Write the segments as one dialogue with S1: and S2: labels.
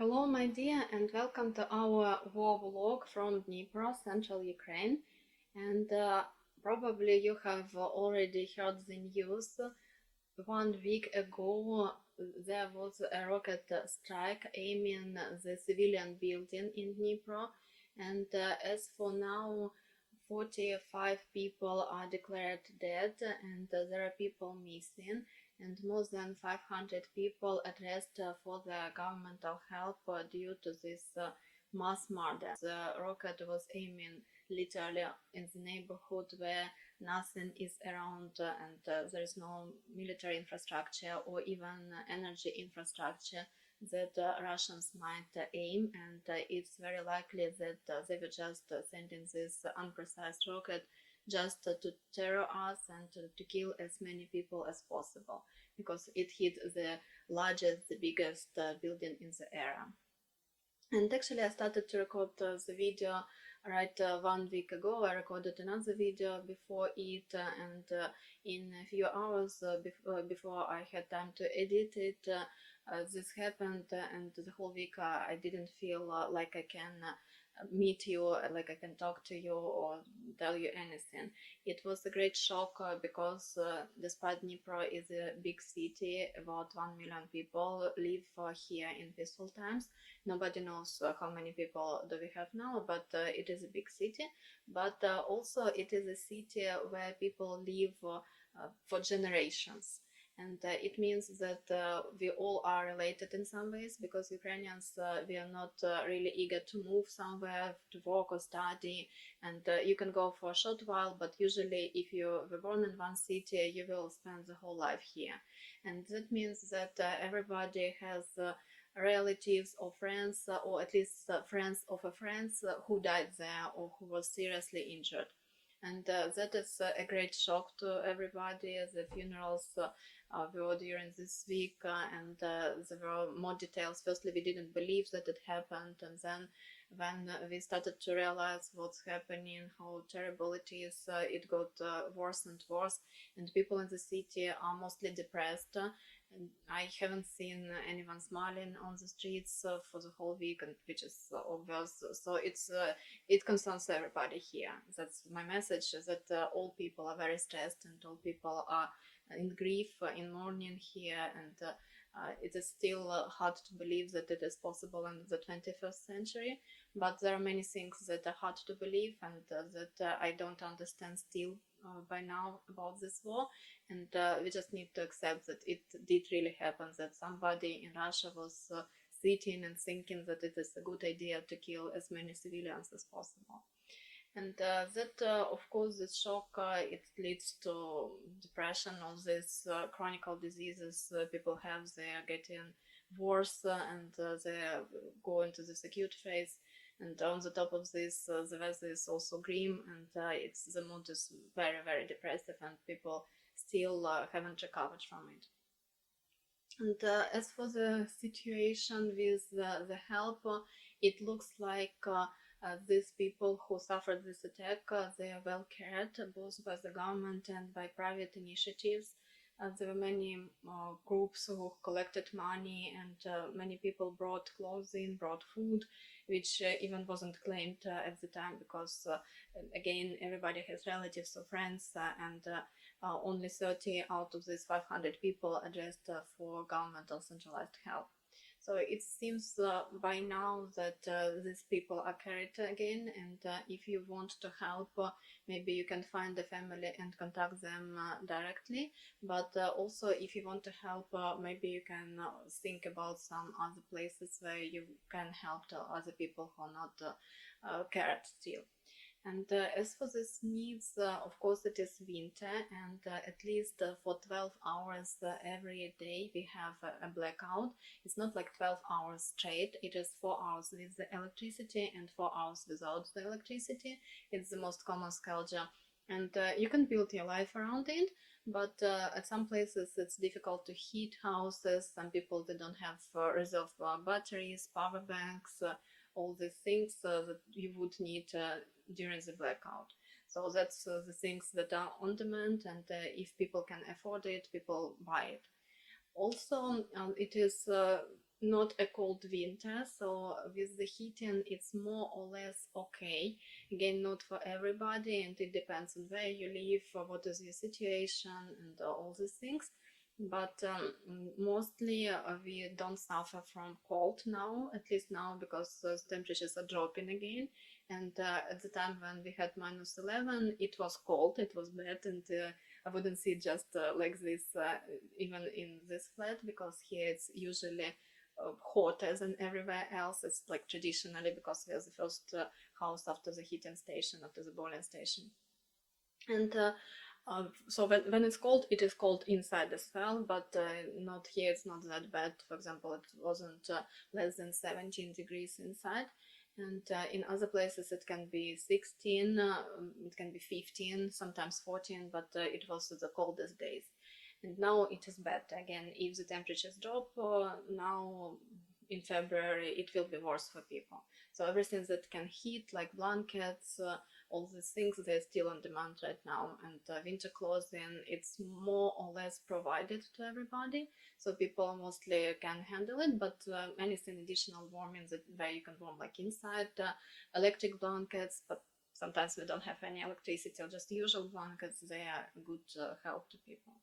S1: Hello, my dear, and welcome to our war vlog from Dnipro, central Ukraine. And probably you have already heard the news. 1 week ago, there was a rocket strike aiming the civilian building in Dnipro. And as for now, 45 people are declared dead, and there are people missing, and more than 500 people at rest for the governmental help due to this mass murder. The rocket was aiming literally in the neighborhood where nothing is around, and there is no military infrastructure or even energy infrastructure that Russians might aim, and it's very likely that they were just sending this unprecise rocket just to terror us and to kill as many people as possible, because it hit the largest, the biggest building in the area. And actually I started to record the video right 1 week ago. I recorded another video before it, and in a few hours before I had time to edit it, this happened, and the whole week I didn't feel like I can meet you, like I can talk to you or tell you anything. It was a great shock because despite Dnipro is a big city, about 1 million people live here in peaceful times. Nobody knows how many people do we have now, but it is a big city. But also it is a city where people live for generations. And it means that we all are related in some ways, because Ukrainians, we are not really eager to move somewhere to work or study, and you can go for a short while, but usually if you were born in one city, you will spend the whole life here. And that means that everybody has relatives or friends, or at least friends of a friends who died there or who was seriously injured. And that is a great shock to everybody. The funerals were during this week, and there were more details. Firstly, we didn't believe that it happened, and then when we started to realize what's happening, how terrible it is, it got worse and worse, and people in the city are mostly depressed. And I haven't seen anyone smiling on the streets for the whole week, and which is obvious. So it concerns everybody here. That's my message: that all people are very stressed, and all people are in grief, in mourning here, and it is still hard to believe that it is possible in the 21st century. But there are many things that are hard to believe, and that I don't understand still by now about this war. And we just need to accept that it did really happen, that somebody in Russia was sitting and thinking that it is a good idea to kill as many civilians as possible. And that, of course, this shock, it leads to depression. All these chronic diseases people have, they are getting worse, and they go into this acute phase. And on the top of this, the weather is also grim, and the mood is very, very depressive, and people still haven't recovered from it. And as for the situation with the help, it looks like these people who suffered this attack, they are well cared, both by the government and by private initiatives. There were many groups who collected money, and many people brought clothing, brought food, which even wasn't claimed at the time, because again, everybody has relatives or friends, and only 30 out of these 500 people addressed for governmental centralized help. So it seems by now that these people are carried again, and if you want to help, maybe you can find the family and contact them directly. But also, if you want to help, maybe you can think about some other places where you can help to other people who are not cared still. And as for these needs, of course, it is winter, and at least for 12 hours every day we have a blackout. It's not like 12 hours straight, it is 4 hours with the electricity and 4 hours without the electricity. It's the most common schedule, and you can build your life around it. But at some places it's difficult to heat houses. Some people, they don't have reserve batteries, power banks, all these things that you would need during the blackout. So that's the things that are on demand, and if people can afford it, people buy it. Also, it is not a cold winter, so with the heating it's more or less okay. Again, not for everybody, and it depends on where you live, what is your situation, and all these things. But mostly we don't suffer from cold now, at least now, because temperatures are dropping again. And at the time when we had -11, it was cold, it was bad, and I wouldn't see it just like this even in this flat, because here it's usually hotter than everywhere else. It's like traditionally, because we're the first house after the heating station, after the boiling station. And so when it's cold, it is cold inside as well, but not here, it's not that bad. For example, it wasn't less than 17 degrees inside. And in other places it can be 16, it can be 15, sometimes 14, but it was the coldest days. And now it is better. Again, if the temperatures drop now in February, it will be worse for people. So everything that can heat, like blankets, all these things, they're still on demand right now. And winter clothing, it's more or less provided to everybody, so people mostly can handle it. But anything additional warming, that where you can warm like inside, electric blankets, but sometimes we don't have any electricity, or just usual blankets, they are good help to people.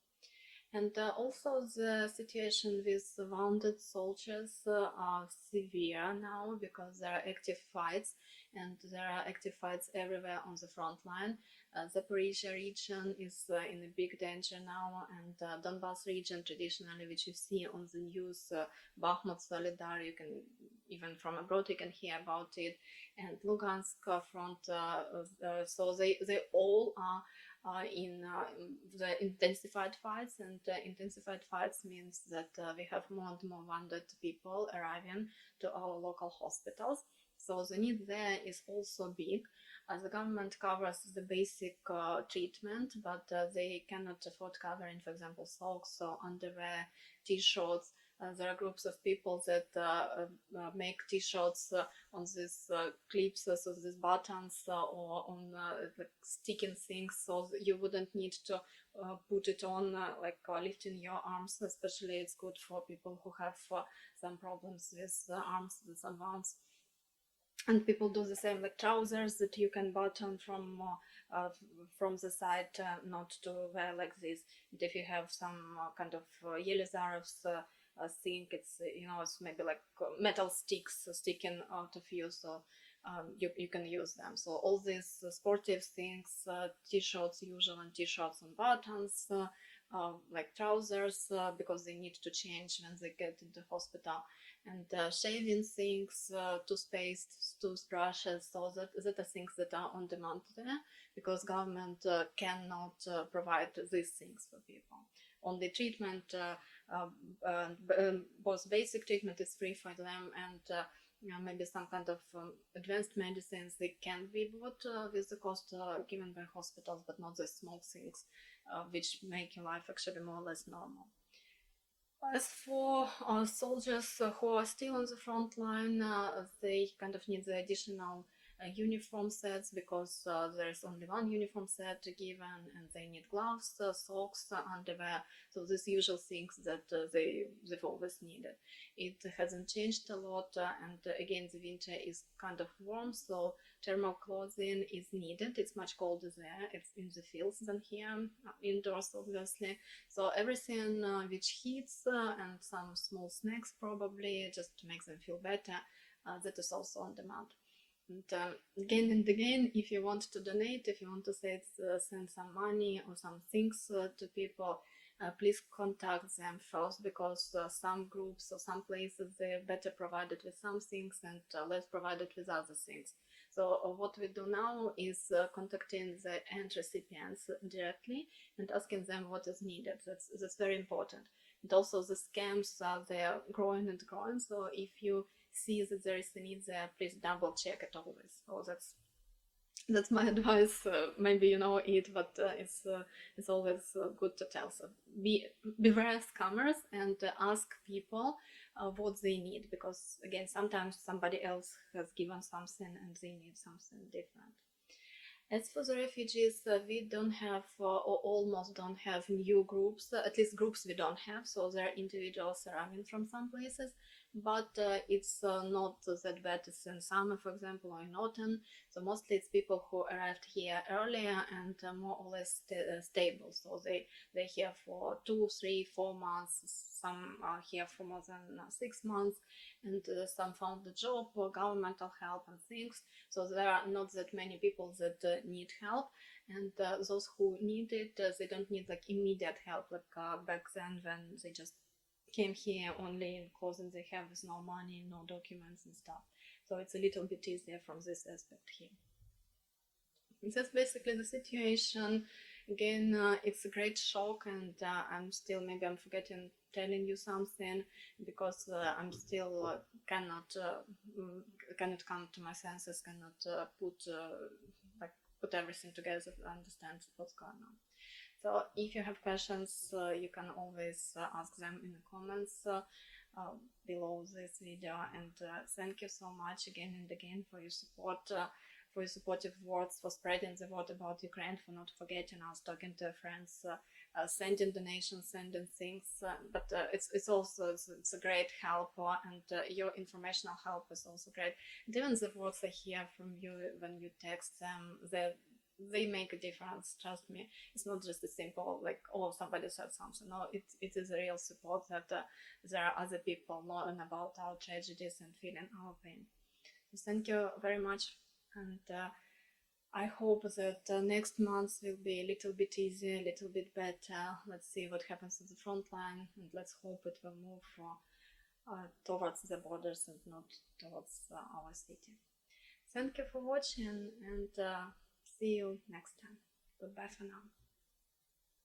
S1: And also the situation with wounded soldiers are severe now, because there are active fights, and there are active fights everywhere on the front line. Zaporizhia region is in a big danger now, and Donbas region traditionally, which you see on the news, Bakhmut, Solidar, you can, even from abroad you can hear about it, and Lugansk front, so they all are in the intensified fights. And intensified fights means that we have more and more wounded people arriving to our local hospitals. So the need there is also big. The government covers the basic treatment, but they cannot afford covering, for example, socks or underwear, t-shirts. There are groups of people that make t-shirts on these clips, so these buttons, or on like sticking things, so you wouldn't need to put it on like lifting your arms. Especially it's good for people who have some problems with arms, with some wounds. And people do the same, like trousers that you can button from the side, not to wear like this. And if you have some kind of Yelizarov's thing, it's it's maybe like metal sticks sticking out of you, so you can use them. So all these sportive things, t-shirts, usual and t-shirts and buttons, like trousers, because they need to change when they get into hospital, and shaving things, toothpaste, toothbrushes, so that are things that are on demand there, because government cannot provide these things for people. Only treatment, both basic treatment is free for them, and maybe some kind of advanced medicines, they can be bought with the cost given by hospitals, but not the small things which make your life actually more or less normal. As for soldiers who are still on the front line, they kind of need the additional uniform sets, because there is only one uniform set given, and they need gloves, socks, underwear, so these usual things that they've always needed. It hasn't changed a lot, and again, the winter is kind of warm, so thermal clothing is needed. It's much colder there, it's in the fields than here, indoors obviously. So everything which heats, and some small snacks probably, just to make them feel better, that is also on demand. And again and again, if you want to donate, if you want to send some money or some things to people, please contact them first, because some groups or some places, they're better provided with some things and less provided with other things. So what we do now is contacting the end recipients directly and asking them what is needed. That's very important. And also the scams, they are growing and growing, so if you see that there is a need there, please double check it always. So that's my advice. Maybe you know it, but it's always good to tell. So beware scammers, and ask people what they need, because again, sometimes somebody else has given something and they need something different. As for the refugees, we don't have, or almost don't have, new groups, at least groups we don't have, so there are individuals arriving from some places, but it's not that bad as in summer, for example, or in autumn. So mostly it's people who arrived here earlier and more or less stable. So they're here for 2, 3, 4 months. Some are here for more than 6 months, and some found a job or governmental help and things. So there are not that many people that need help, and those who need it, they don't need like immediate help like back then when they just came here only in clothing they have with no money, no documents and stuff. So it's a little bit easier from this aspect here. And that's basically the situation. Again, it's a great shock, and maybe I'm forgetting telling you something because I'm still cannot come to my senses, cannot put everything together to understand what's going on. So if you have questions, you can always ask them in the comments below this video. And thank you so much again and again for your support, for your supportive words, for spreading the word about Ukraine, for not forgetting us, talking to friends, sending donations, sending things. But it's also it's a great help, and your informational help is also great. And even the words I hear from you when you text them, they make a difference, trust me. It's not just a simple like, oh, somebody said something. No, it is a real support that there are other people knowing about our tragedies and feeling our pain. So thank you very much, and I hope that next month will be a little bit easier, a little bit better. Let's see what happens at the front line, and let's hope it will move towards the borders and not towards our city. Thank you for watching, and see you next time. Goodbye for now.